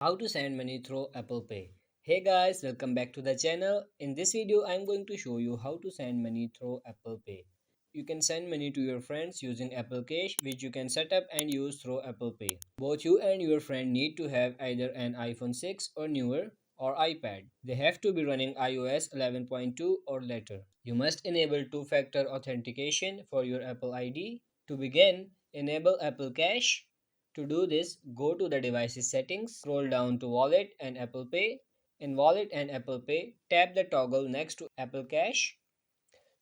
How to send money through Apple Pay. Hey guys, welcome back to the channel. In this video, I'm going to show you how to send money through Apple Pay. You can send money to your friends using Apple Cash, which you can set up and use through Apple Pay. Both you and your friend need to have either an iPhone 6 or newer or iPad. They have to be running iOS 11.2 or later. You must enable two-factor authentication for your Apple ID. To begin, enable Apple Cash. To do this, go to the device's settings, scroll down to Wallet and Apple Pay. In Wallet and Apple Pay, tap the toggle next to Apple Cash.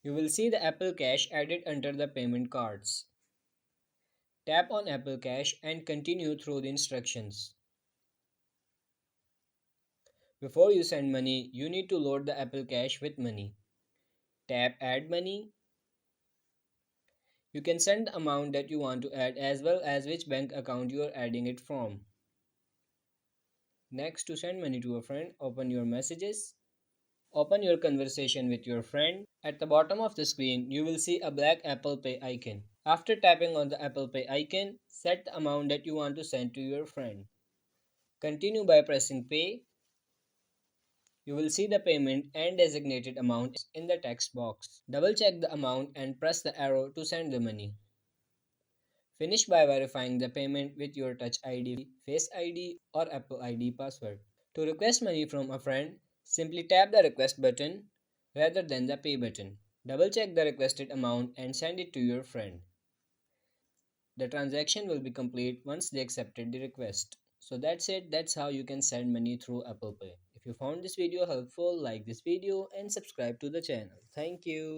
You will see the Apple Cash added under the payment cards. Tap on Apple Cash and continue through the instructions. Before you send money, you need to load the Apple Cash with money. Tap Add Money. You can send the amount that you want to add as well as which bank account you are adding it from. Next, to send money to a friend, open your messages. Open your conversation with your friend. At the bottom of the screen, you will see a black Apple Pay icon. After tapping on the Apple Pay icon, set the amount that you want to send to your friend. Continue by pressing Pay. You will see the payment and designated amount in the text box. Double check the amount and press the arrow to send the money. Finish by verifying the payment with your Touch ID, Face ID, or Apple ID password. To request money from a friend, simply tap the request button rather than the pay button. Double check the requested amount and send it to your friend. The transaction will be complete once they accepted the request. So that's it. That's how you can send money through Apple Pay. If you found this video helpful, like this video and subscribe to the channel. Thank you.